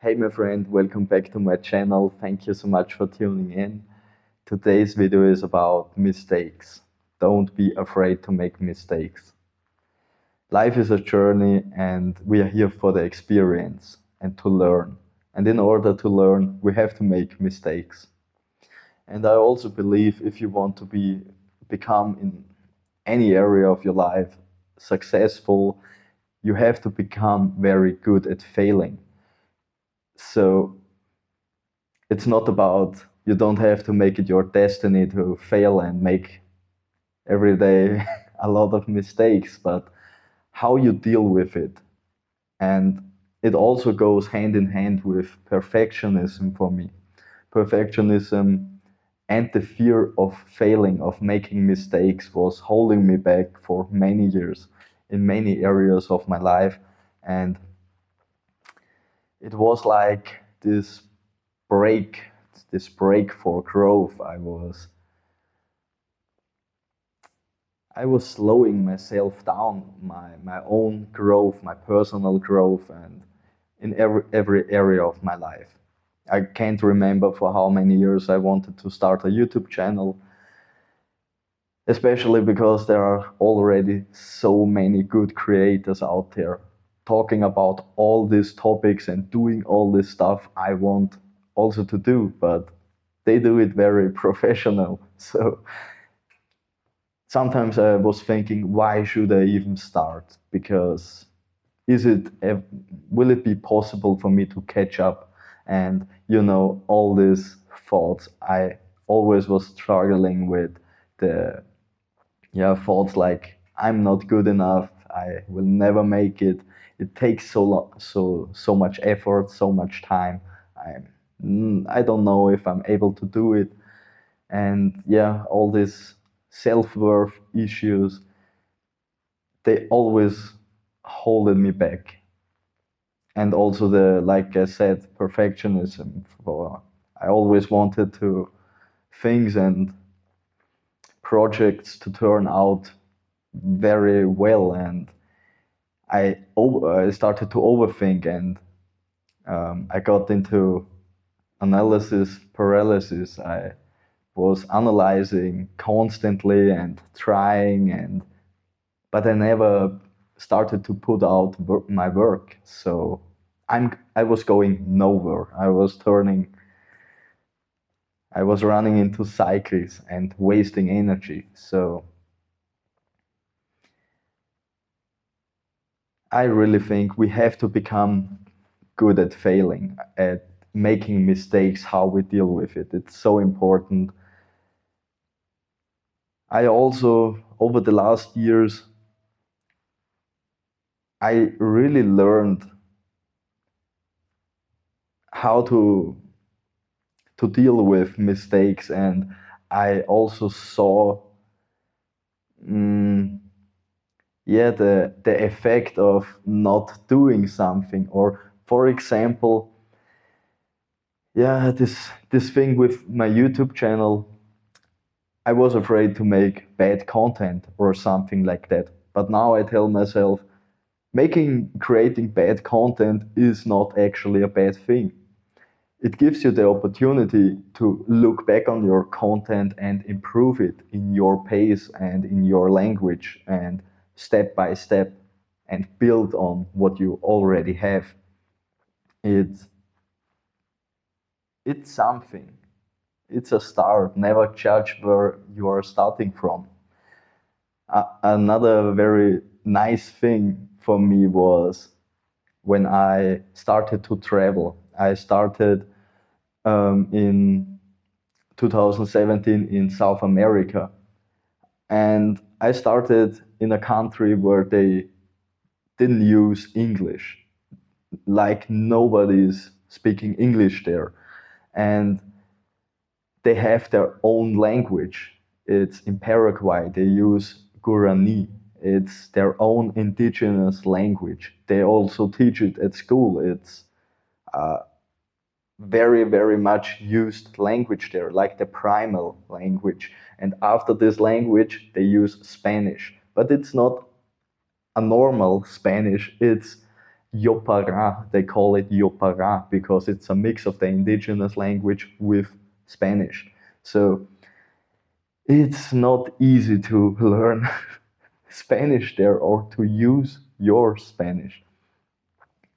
Hey my friend, welcome back to my channel. Thank you so much for tuning in. Today's video is about mistakes. Don't be afraid to make mistakes. Life is a journey and we are here for the experience and to learn. And in order to learn, we have to make mistakes. And I also believe if you want to become in any area of your life successful, you have to become very good at failing. So it's not about you don't have to make it your destiny to fail and make every day a lot of mistakes, but how you deal with it. And it also goes hand in hand with perfectionism for me. Perfectionism and the fear of failing, of making mistakes, was holding me back for many years in many areas of my life. And it was like break, this break for growth. I was slowing myself down, my own growth, my personal growth, and in every area of my life. I can't remember for how many years I wanted to start a YouTube channel, especially because there are already so many good creators out there talking about all these topics and doing all this stuff I want also to do, but they do it very professional. So sometimes I was thinking, why should I even start? Because is it will it be possible for me to catch up? And all these thoughts I always was struggling with, the thoughts like I'm not good enough, I will never make it. It takes so much effort, so much time. I don't know if I'm able to do it. And all these self-worth issues, they always holded me back. And also like I said, perfectionism. For I always wanted to things and projects to turn out very well, and I started to overthink, and I got into analysis paralysis. I was analyzing constantly and trying, but I never started to put out my work. So I was going nowhere. I was running into cycles and wasting energy. So I really think we have to become good at failing, at making mistakes, how we deal with it. It's so important. I also, over the last years, I really learned how to deal with mistakes, and I also saw mm, the effect of not doing something. Or for example, this thing with my YouTube channel, I was afraid to make bad content or something like that. But now I tell myself, creating bad content is not actually a bad thing. It gives you the opportunity to look back on your content and improve it in your pace and in your language, and step by step, and build on what you already have. It's it's something. It's a start. Never judge where you are starting from. Another very nice thing for me was when I started to travel. I started in 2017 in South America, and I started in a country where they didn't use English, like nobody's speaking English there, and they have their own language. It's in Paraguay. They use Guarani. It's their own indigenous language. They also teach it at school. It's very, very much used language there, like the primal language. And after this language, they use Spanish. But it's not a normal Spanish. It's Yopara. They call it Yopara because it's a mix of the indigenous language with Spanish. So it's not easy to learn Spanish there or to use your Spanish.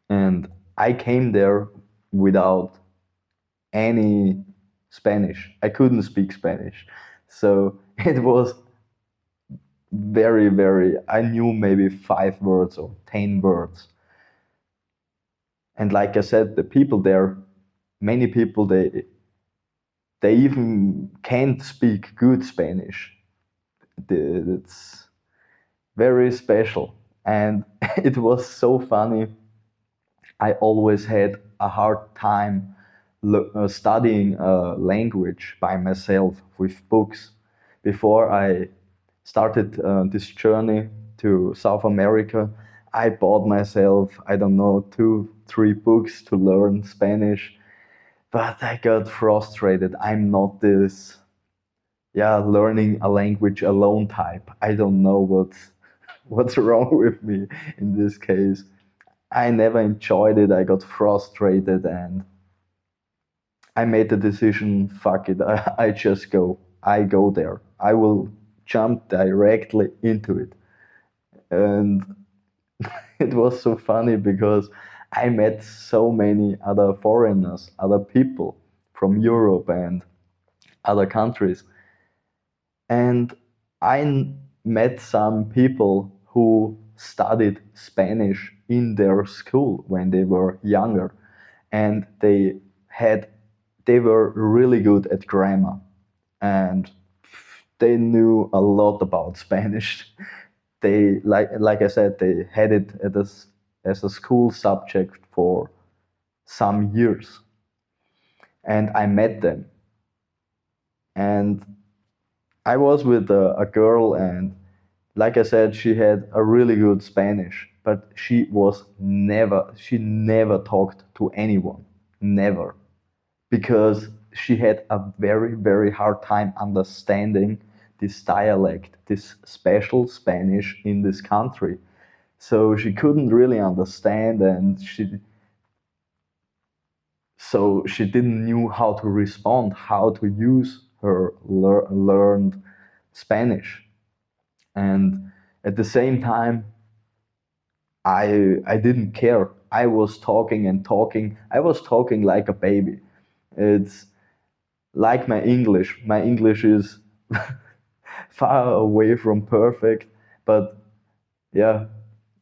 And I came there without any Spanish. I couldn't speak Spanish. So it was very, very, I knew maybe 5 words or 10 words. And like I said, the people there, many people, they even can't speak good Spanish. It's very special. And it was so funny. I always had a hard time studying a language by myself with books. Before I started this journey to South America, I bought myself, I don't know, 2, 3 books to learn Spanish, but I got frustrated. I'm not this, yeah, learning a language alone type. I don't know what's wrong with me in this case. I never enjoyed it. I got frustrated and I made the decision, fuck it, I just go. I go there. I will jump directly into it. And it was so funny because I met so many other foreigners, other people from Europe and other countries. And I met some people who studied Spanish in their school when they were younger. And they were really good at grammar. And they knew a lot about Spanish. They like I said, they had it as a school subject for some years. And I met them. And I was with a girl, and like I said, she had a really good Spanish, but she never talked to anyone. Never. Because she had a very, very hard time understanding this dialect, this special Spanish in this country. So she couldn't really understand, and she didn't knew how to respond, how to use her learned Spanish. And at the same time, I didn't care. I was talking and talking. I was talking like a baby. It's like my English. My English is far away from perfect, but yeah,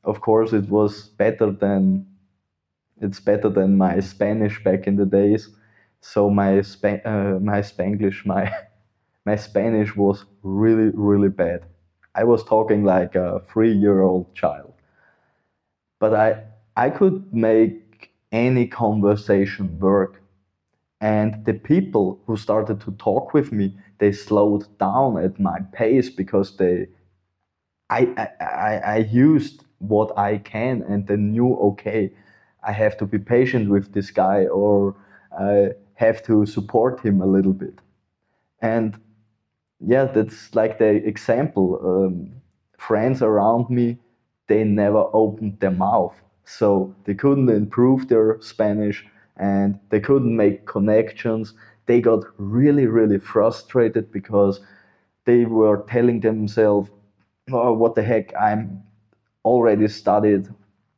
of course it's better than my Spanish back in the days. So my Spanglish, my Spanish was really, really bad. I was talking like a 3-year-old child, but I could make any conversation work. And the people who started to talk with me, they slowed down at my pace because I used what I can, and they knew, okay, I have to be patient with this guy, or I have to support him a little bit. And yeah, that's like the example. Friends around me, they never opened their mouth. So they couldn't improve their Spanish and they couldn't make connections. They got really, really frustrated because they were telling themselves, oh, what the heck, I'm already studied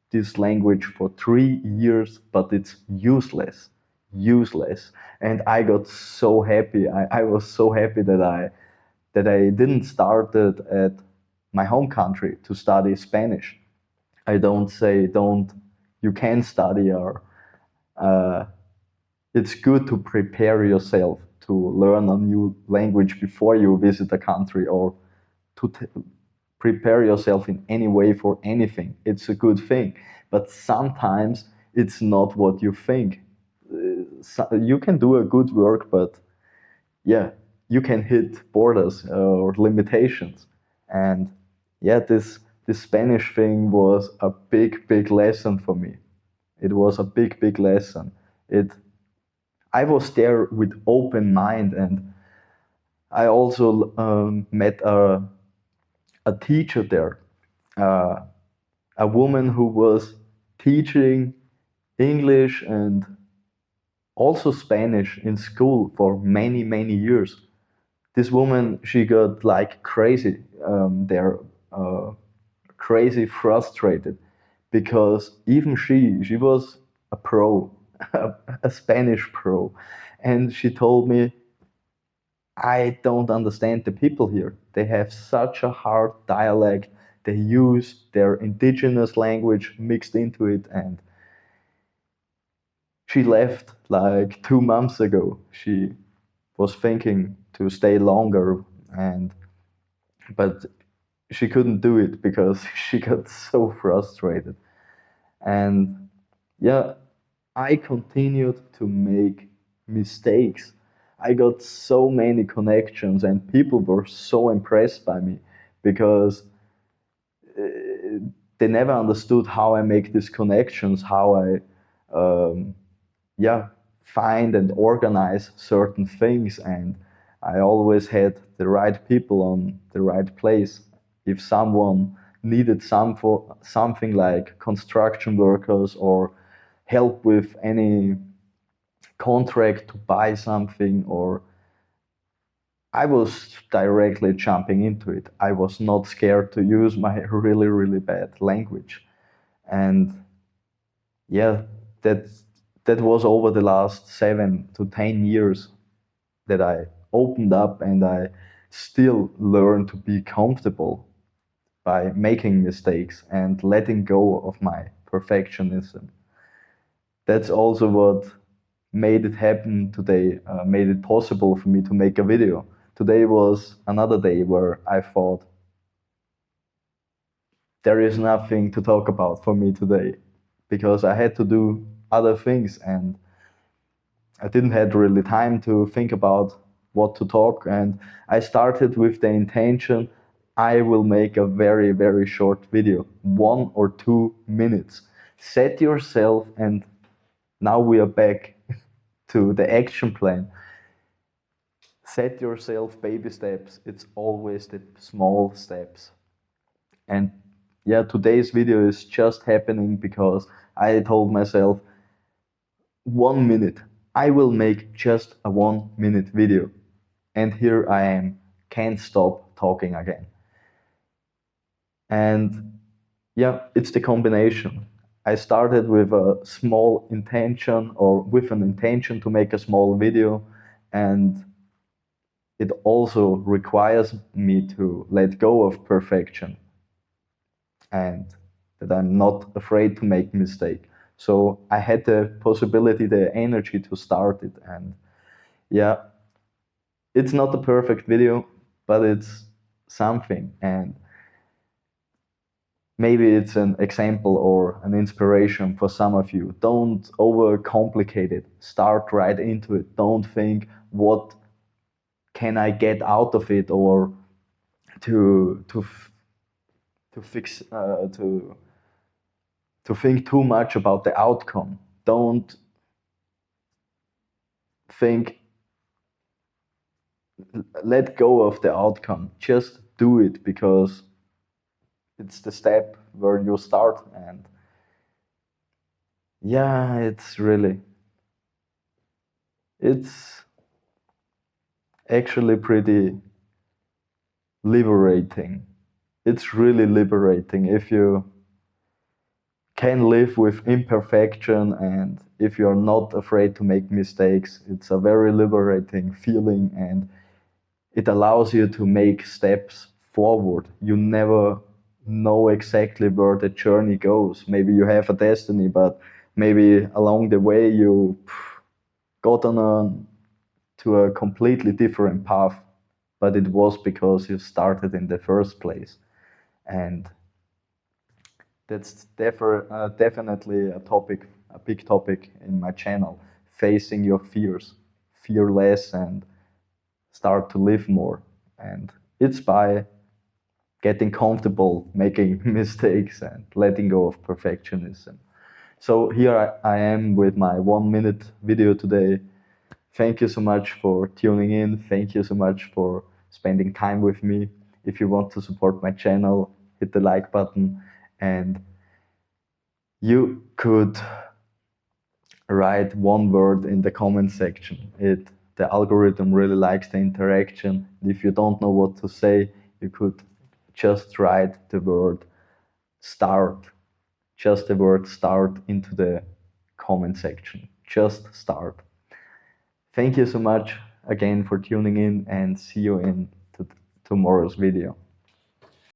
this language for 3 years, but it's useless, useless. And I got so happy. I was so happy that I didn't start it at my home country to study Spanish. I don't say don't you can study or uh, it's good to prepare yourself to learn a new language before you visit a country or to prepare yourself in any way for anything. It's a good thing, but sometimes it's not what you think. You can do a good work, but yeah, you can hit borders or limitations. And yeah, this Spanish thing was a big, big lesson for me. It was a big, big lesson. It I was there with open mind, and I also met a teacher there, uh, a woman who was teaching English and also Spanish in school for many, many years. This woman, she got like crazy. They're crazy frustrated because even she was a pro, a Spanish pro, and she told me, I don't understand the people here. They have such a hard dialect. They use their indigenous language mixed into it, and she left like 2 months ago. She was thinking to stay longer, and but she couldn't do it because she got so frustrated. And yeah, I continued to make mistakes. I got so many connections, and people were so impressed by me because they never understood how I make these connections, how I, yeah, find and organize certain things, and I always had the right people on the right place. If someone needed something like construction workers or help with any contract to buy something, or I was directly jumping into it. I was not scared to use my really, really bad language. And yeah, that that was over the last 7 to 10 years that I opened up, and I still learn to be comfortable by making mistakes and letting go of my perfectionism. That's also what made it happen today, made it possible for me to make a video. Today was another day where I thought there is nothing to talk about for me today because I had to do other things, and I didn't have really time to think about what to talk. And I started with the intention I will make a very, very short video, 1 or 2 minutes. Set yourself, and now we are back to the action plan. Set yourself baby steps. It's always the small steps. And yeah, today's video is just happening because I told myself 1 minute. I will make just a 1 minute video. And here I am, can't stop talking again. And yeah, it's the combination. I started with a small intention, or with an intention to make a small video, and it also requires me to let go of perfection and that I'm not afraid to make mistake. So I had the possibility, the energy to start it, and yeah, it's not a perfect video, but it's something, and maybe it's an example or an inspiration for some of you. Don't overcomplicate it. Start right into it. Don't think what can I get out of it, or to fix to think too much about the outcome. Don't think, let go of the outcome. Just do it because it's the step where you start. And yeah, it's actually pretty liberating. It's really liberating if you can live with imperfection, and if you're not afraid to make mistakes. It's a very liberating feeling, and it allows you to make steps forward. You never know exactly where the journey goes. Maybe you have a destiny, but maybe along the way you got to a completely different path, but it was because you started in the first place. And that's definitely a big topic in my channel, facing your fears, fear less, and start to live more. And it's by getting comfortable making mistakes and letting go of perfectionism. So here I am with my 1 minute video today. Thank you so much for tuning in. Thank you so much for spending time with me. If you want to support my channel, hit the like button, and You could write one word in the comment section. The algorithm really likes the interaction. If you don't know what to say, you could just write the word start, just the word start into the comment section. Just start. Thank you so much again for tuning in, and see you in tomorrow's video.